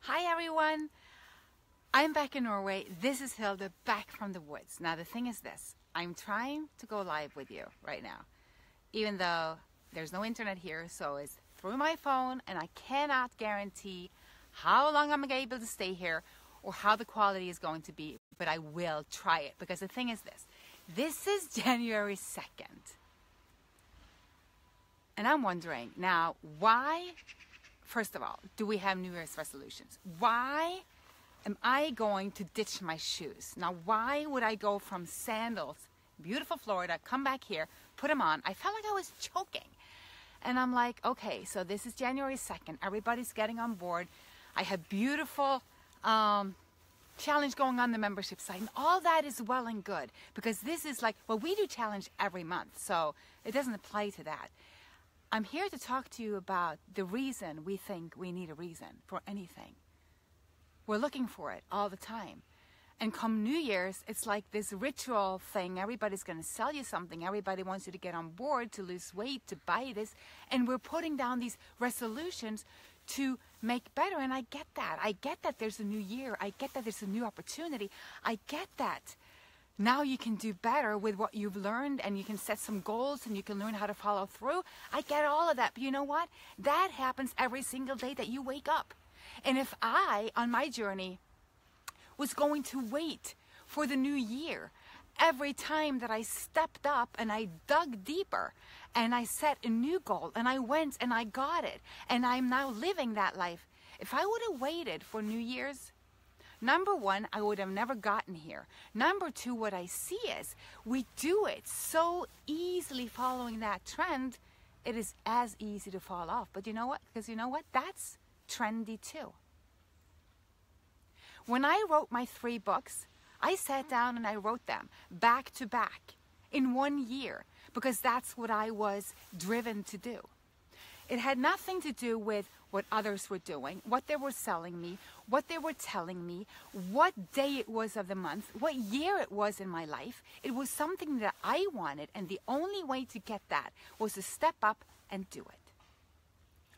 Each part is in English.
Hi everyone, I'm back in Norway. This is Hilde, back from the woods. Now the thing is this, I'm trying to go live with you right now, even though there's no internet here, so it's through my phone and I cannot guarantee how long I'm gonna be able to stay here or how the quality is going to be, but I will try it because the thing is this is January 2nd. And I'm wondering now, why, first of all, do we have New Year's resolutions? Why am I going to ditch my shoes? Now, why would I go from sandals, beautiful Florida, come back here, put them on? I felt like I was choking. And I'm like, okay, so this is January 2nd. Everybody's getting on board. I have beautiful challenge going on the membership site. And all that is well and good because this is like, well, we do challenge every month, so it doesn't apply to that. I'm here to talk to you about the reason we think we need a reason for anything. We're looking for it all the time. And come New Year's, it's like this ritual thing. Everybody's going to sell you something. Everybody wants you to get on board, to lose weight, to buy this. And we're putting down these resolutions to make better. And I get that. I get that there's a new year. I get that there's a new opportunity. I get that. Now you can do better with what you've learned and you can set some goals and you can learn how to follow through. I get all of that. But you know what? That happens every single day that you wake up. And if I, on my journey, was going to wait for the new year, every time that I stepped up and I dug deeper and I set a new goal and I went and I got it and I'm now living that life, if I would have waited for New Year's, number one, I would have never gotten here. Number two, what I see is we do it so easily following that trend, it is as easy to fall off. But you know what? Because you know what? That's trendy too. When I wrote my 3 books, I sat down and I wrote them back to back in 1 year because that's what I was driven to do. It had nothing to do with what others were doing, what they were selling me, what they were telling me, what day it was of the month, what year it was in my life. It was something that I wanted, and the only way to get that was to step up and do it.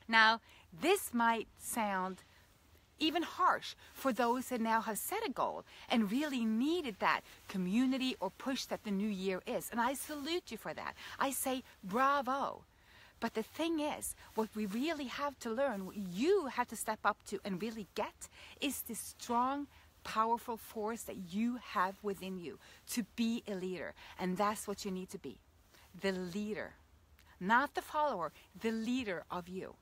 Now, this might sound even harsh for those that now have set a goal and really needed that community or push that the new year is. And I salute you for that. I say bravo. But the thing is, what we really have to learn, what you have to step up to and really get, is this strong, powerful force that you have within you to be a leader. And that's what you need to be. The leader. Not the follower, the leader of you.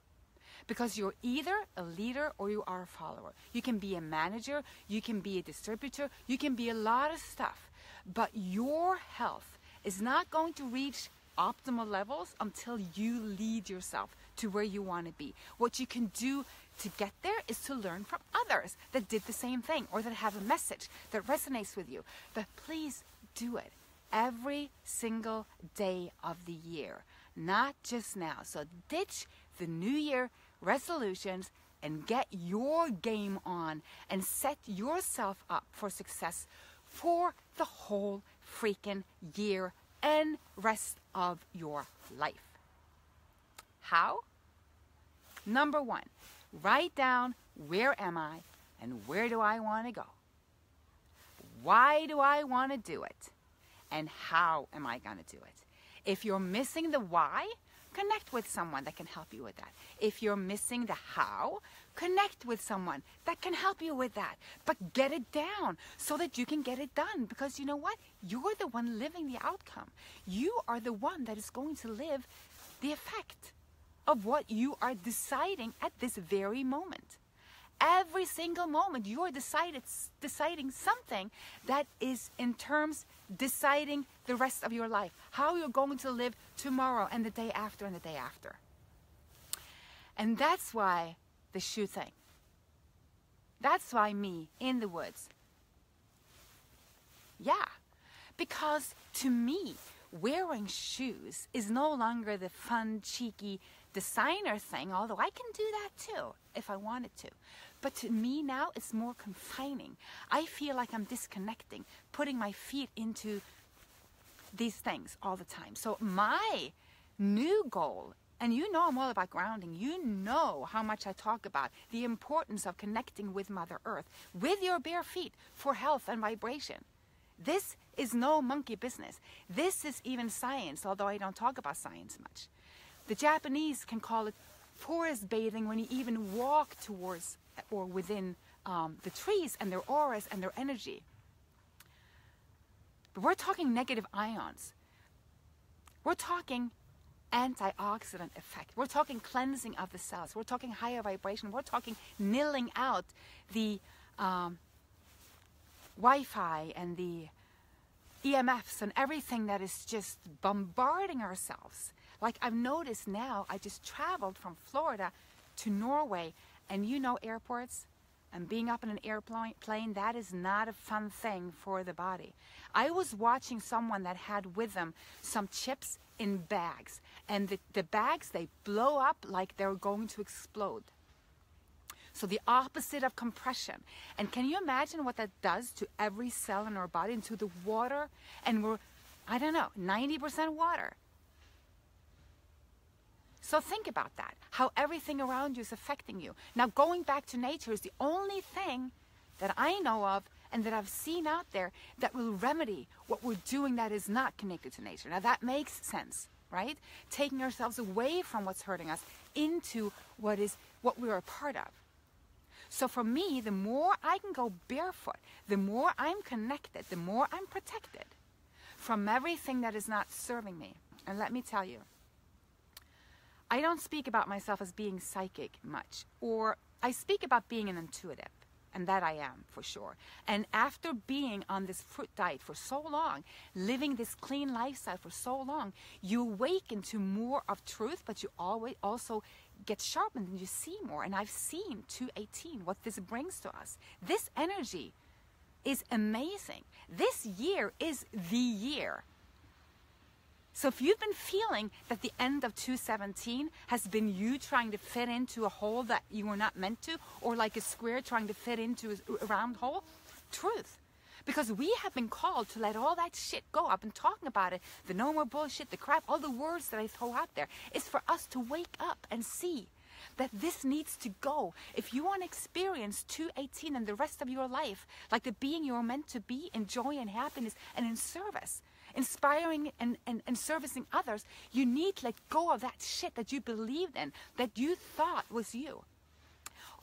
Because you're either a leader or you are a follower. You can be a manager, you can be a distributor, you can be a lot of stuff. But your health is not going to reach optimal levels until you lead yourself to where you want to be. What you can do to get there is to learn from others that did the same thing or that have a message that resonates with you. But please do it every single day of the year, not just now. So ditch the New Year resolutions and get your game on and set yourself up for success for the whole freaking year and rest of your life. How? Number 1, write down where am I and where do I want to go? Why do I want to do it? And how am I going to do it? If you're missing the why, connect with someone that can help you with that. If you're missing the how, connect with someone that can help you with that. But get it down so that you can get it done. Because you know what? You're the one living the outcome. You are the one that is going to live the effect of what you are deciding at this very moment. Every single moment you're deciding something that is in terms deciding the rest of your life, how you're going to live tomorrow and the day after and the day after. And that's why the shoe thing. That's why me in the woods. Yeah, because to me, wearing shoes is no longer the fun, cheeky designer thing, although I can do that too if I wanted to. But to me now, it's more confining. I feel like I'm disconnecting, putting my feet into these things all the time. So my new goal And you know I'm all about grounding. You know how much I talk about the importance of connecting with Mother Earth, with your bare feet, for health and vibration. This is no monkey business. This is even science, although I don't talk about science much. The Japanese can call it forest bathing when you even walk towards or within the trees and their auras and their energy. But we're talking negative ions. We're talking antioxidant effect. We're talking cleansing of the cells. We're talking higher vibration. We're talking nilling out the Wi-Fi and the EMFs and everything that is just bombarding ourselves. Like I've noticed now, I just traveled from Florida to Norway, and you know airports and being up in an airplane, that is not a fun thing for the body. I was watching someone that had with them some chips in bags, and the bags, they blow up like they're going to explode. So the opposite of compression. And can you imagine what that does to every cell in our body and to the water? And we're, I don't know, 90% water. So think about that, how everything around you is affecting you. Now, going back to nature is the only thing that I know of and that I've seen out there that will remedy what we're doing that is not connected to nature. Now, that makes sense, right? Taking ourselves away from what's hurting us into what we're a part of. So for me, the more I can go barefoot, the more I'm connected, the more I'm protected from everything that is not serving me. And let me tell you, I don't speak about myself as being psychic much, or I speak about being an intuitive, and that I am for sure. And after being on this fruit diet for so long, living this clean lifestyle for so long, you awaken to more of truth, but you always also get sharpened and you see more. And I've seen 218, what this brings to us. This energy is amazing. This year is the year. So if you've been feeling that the end of 217 has been you trying to fit into a hole that you were not meant to, or like a square trying to fit into a round hole, truth. Because we have been called to let all that shit go. I've been talking about it, the no more bullshit, the crap, all the words that I throw out there. It's for us to wake up and see that this needs to go. If you want to experience 218 and the rest of your life, like the being you're meant to be, in joy and happiness and in service, inspiring and servicing others, you need to let go of that shit that you believed in, that you thought was you.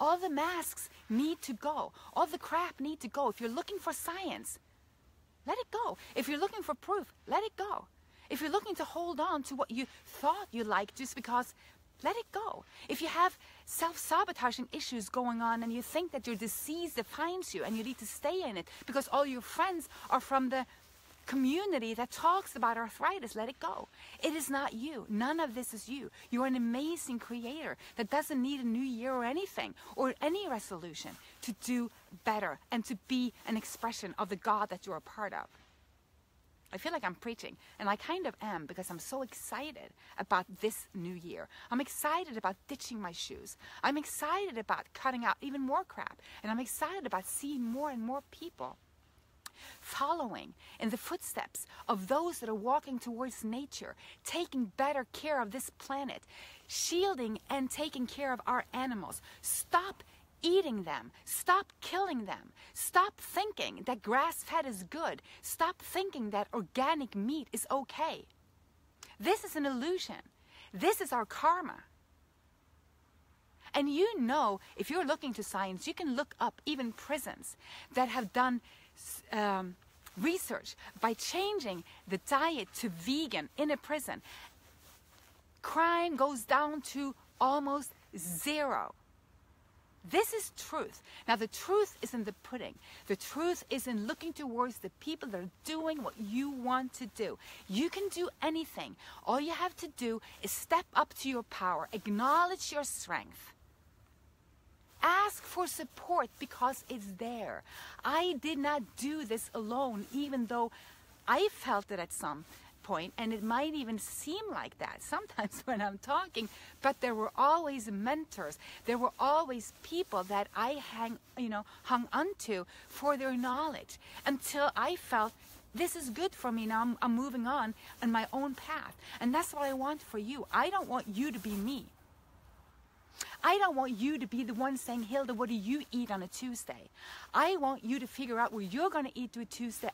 All the masks need to go. All the crap need to go. If you're looking for science, let it go. If you're looking for proof, let it go. If you're looking to hold on to what you thought you liked just because, let it go. If you have self-sabotaging issues going on and you think that your disease defines you and you need to stay in it because all your friends are from the community that talks about arthritis, let it go. It is not you. None of this is you. You're an amazing creator that doesn't need a new year or anything or any resolution to do better and to be an expression of the God that you're a part of. I feel like I'm preaching, and I kind of am, because I'm so excited about this new year. I'm excited about ditching my shoes. I'm excited about cutting out even more crap, and I'm excited about seeing more and more people following in the footsteps of those that are walking towards nature, taking better care of this planet, shielding and taking care of our animals. Stop eating them. Stop killing them. Stop thinking that grass-fed is good. Stop thinking that organic meat is okay. This is an illusion. This is our karma. And you know, if you're looking to science, you can look up even prisons that have done research by changing the diet to vegan in a prison. Crime goes down to almost zero. This is truth. Now, the truth is in the pudding. The truth is in looking towards the people that are doing what you want to do. You can do anything. All you have to do is step up to your power, acknowledge your strength. Ask for support because it's there. I did not do this alone, even though I felt it at some point, and it might even seem like that sometimes when I'm talking, but there were always mentors. There were always people that I hung onto for their knowledge until I felt this is good for me now. I'm moving on my own path. And that's what I want for you. I don't want you to be me. I don't want you to be the one saying, Hilde, what do you eat on a Tuesday? I want you to figure out what you're going to eat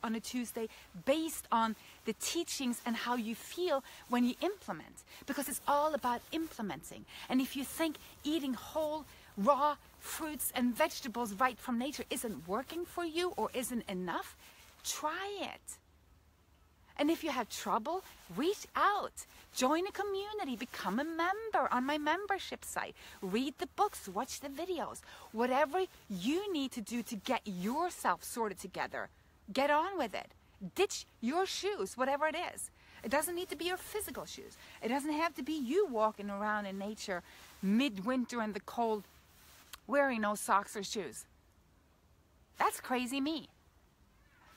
on a Tuesday based on the teachings and how you feel when you implement. Because it's all about implementing. And if you think eating whole, raw fruits and vegetables right from nature isn't working for you or isn't enough, try it. And if you have trouble, reach out. Join a community. Become a member on my membership site. Read the books. Watch the videos. Whatever you need to do to get yourself sorted together, get on with it. Ditch your shoes, whatever it is. It doesn't need to be your physical shoes. It doesn't have to be you walking around in nature midwinter in the cold wearing no socks or shoes. That's crazy me.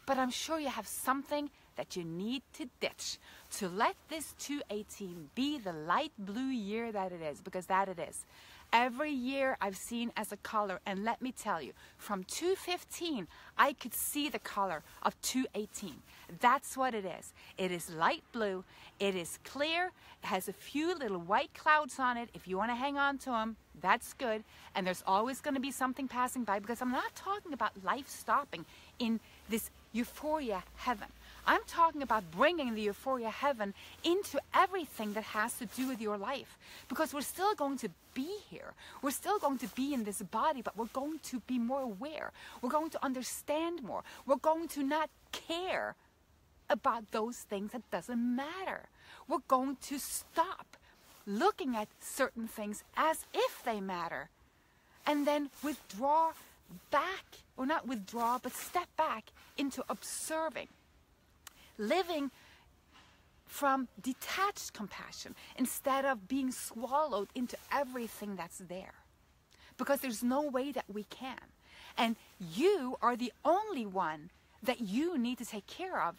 But I'm sure you have something that you need to ditch to let this 2018 be the light blue year that it is, because that it is. Every year I've seen as a color, and let me tell you, from 2015 I could see the color of 2018. That's what it is. It is light blue, it is clear, it has a few little white clouds on it. If you want to hang on to them, that's good. And there's always going to be something passing by, because I'm not talking about life stopping in this euphoria heaven. I'm talking about bringing the euphoria heaven into everything that has to do with your life. Because we're still going to be here. We're still going to be in this body, but we're going to be more aware. We're going to understand more. We're going to not care about those things that doesn't matter. We're going to stop looking at certain things as if they matter. And then withdraw back, or not withdraw, but step back into observing. Living from detached compassion instead of being swallowed into everything that's there. Because there's no way that we can. And you are the only one that you need to take care of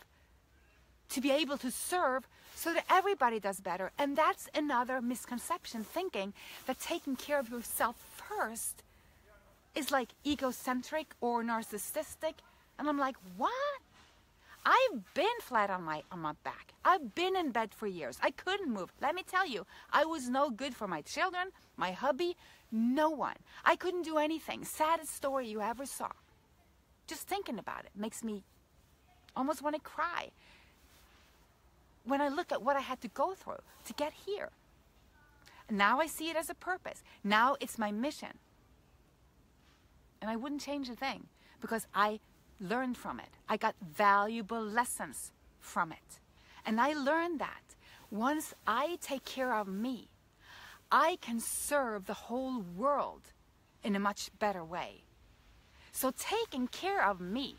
to be able to serve so that everybody does better. And that's another misconception, thinking that taking care of yourself first is like egocentric or narcissistic. And I'm like, what? I've been flat on my back. I've been in bed for years. I couldn't move. Let me tell you, I was no good for my children, my hubby, no one. I couldn't do anything. Saddest story you ever saw. Just thinking about it makes me almost want to cry when I look at what I had to go through to get here. Now I see it as a purpose. Now it's my mission. And I wouldn't change a thing, because I learned from it. I got valuable lessons from it. And I learned that once I take care of me, I can serve the whole world in a much better way. So taking care of me,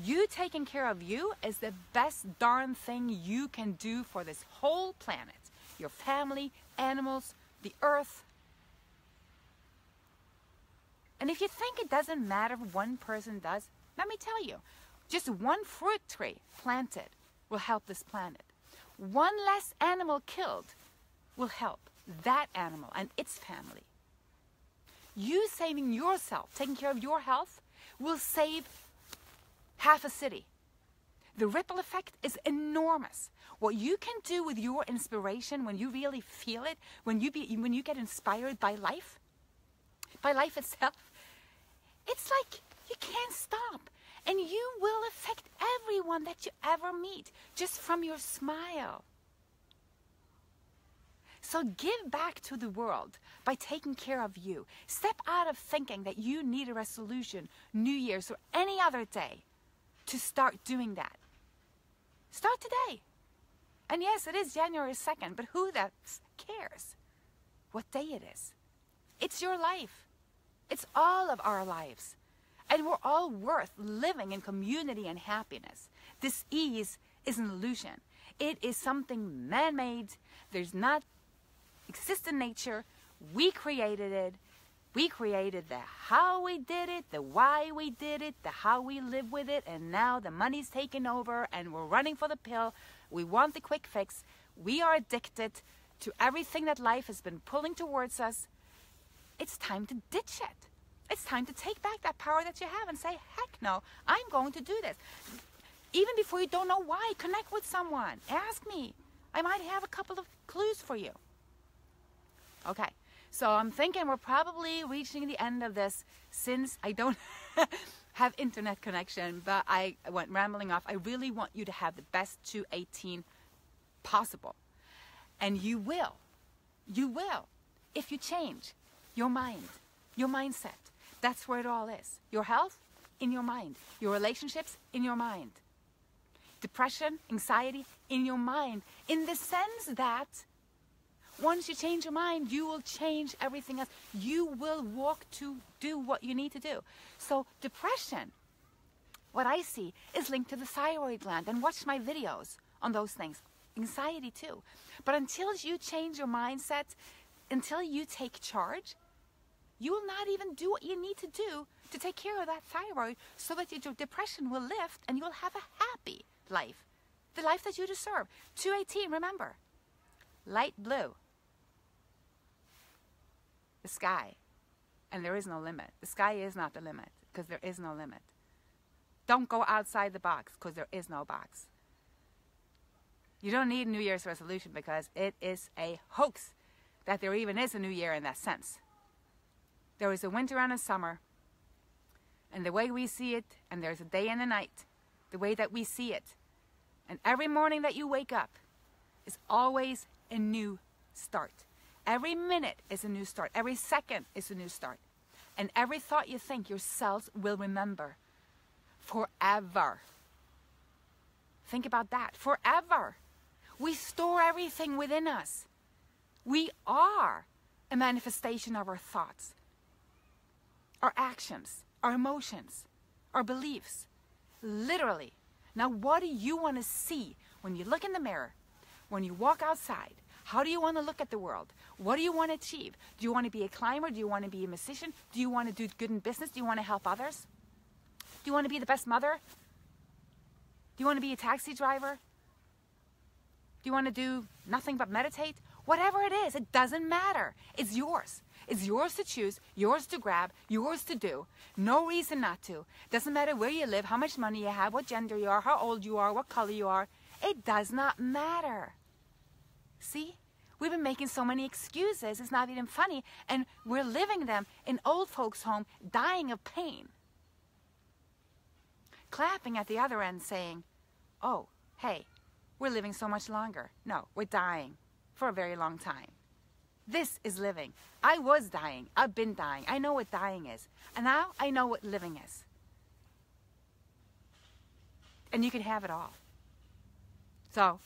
you taking care of you, is the best darn thing you can do for this whole planet. Your family, animals, the earth. And if you think it doesn't matter if one person does, let me tell you, just one fruit tree planted will help this planet. One less animal killed will help that animal and its family. You saving yourself, taking care of your health, will save half a city. The ripple effect is enormous. What you can do with your inspiration when you really feel it, when you get inspired by life itself, it's like you can't stop. And you will affect everyone that you ever meet just from your smile. So give back to the world by taking care of you. Step out of thinking that you need a resolution, New Year's or any other day, to start doing that. Start today. And yes, it is January 2nd, but who that cares what day it is? It's your life. It's all of our lives. And we're all worth living in community and happiness. This ease is an illusion. It is something man-made. There's not exist in nature. We created it. We created the how we did it, the why we did it, the how we live with it, and now the money's taken over and we're running for the pill. We want the quick fix. We are addicted to everything that life has been pulling towards us. It's time to ditch it. It's time to take back that power that you have and say, heck no, I'm going to do this. Even before you don't know why, connect with someone. Ask me. I might have a couple of clues for you. Okay, so I'm thinking we're probably reaching the end of this since I don't have internet connection, but I went rambling off. I really want you to have the best 218 possible. And you will, if you change your mind, your mindset. That's where it all is. Your health, in your mind. Your relationships, in your mind. Depression, anxiety, in your mind. In the sense that once you change your mind, you will change everything else. You will walk to do what you need to do. So depression, what I see, is linked to the thyroid gland. And watch my videos on those things. Anxiety too. But until you change your mindset, until you take charge, you will not even do what you need to do to take care of that thyroid so that your depression will lift and you will have a happy life. The life that you deserve. 218, remember. Light blue. The sky. And there is no limit. The sky is not the limit because there is no limit. Don't go outside the box because there is no box. You don't need New Year's resolution because it is a hoax that there even is a new year in that sense. There is a winter and a summer, and the way we see it, and there's a day and a night, the way that we see it. And every morning that you wake up is always a new start. Every minute is a new start. Every second is a new start. And every thought you think, your cells will remember forever. Think about that. Forever. We store everything within us. We are a manifestation of our thoughts, our actions, our emotions, our beliefs. Literally. Now, what do you want to see when you look in the mirror, when you walk outside? How do you want to look at the world? What do you want to achieve? Do you want to be a climber? Do you want to be a musician? Do you want to do good in business? Do you want to help others? Do you want to be the best mother? Do you want to be a taxi driver? Do you want to do nothing but meditate? Whatever it is, it doesn't matter. It's yours. It's yours to choose, yours to grab, yours to do. No reason not to. Doesn't matter where you live, how much money you have, what gender you are, how old you are, what color you are. It does not matter. See? We've been making so many excuses, it's not even funny, and we're living them in old folks' home, dying of pain. Clapping at the other end saying, oh, hey, we're living so much longer. No, we're dying for a very long time. This is living. I was dying. I've been dying. I know what dying is. And now I know what living is. And you can have it all. So,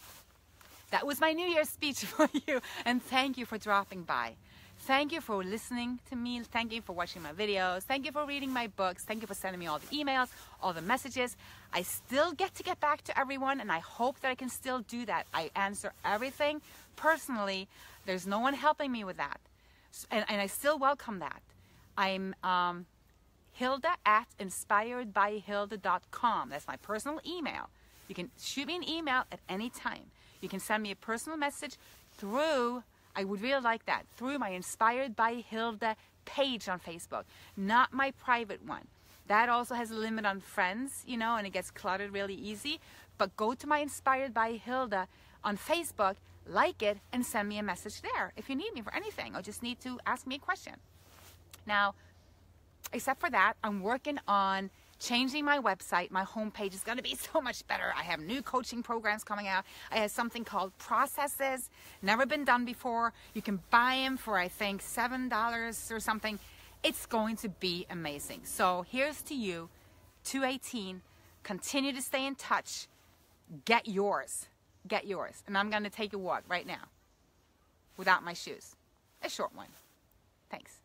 that was my New Year's speech for you. And thank you for dropping by. Thank you for listening to me. Thank you for watching my videos. Thank you for reading my books. Thank you for sending me all the emails, all the messages. I still get to get back to everyone, and I hope that I can still do that. I answer everything personally. There's no one helping me with that. And I still welcome that. I'm Hilde at InspiredByHilde.com. That's my personal email. You can shoot me an email at any time. You can send me a personal message through, I would really like that, through my Inspired by Hilde page on Facebook, not my private one. That also has a limit on friends, you know, and it gets cluttered really easy. But go to my Inspired by Hilde on Facebook, like it, and send me a message there if you need me for anything or just need to ask me a question. Now, except for that, I'm working on changing my website. My homepage is going to be so much better. I have new coaching programs coming out. I have something called Processes, never been done before. You can buy them for, I think, $7 or something. It's going to be amazing. So here's to you, 218. Continue to stay in touch. Get yours. Get yours. And I'm going to take a walk right now without my shoes. A short one. Thanks.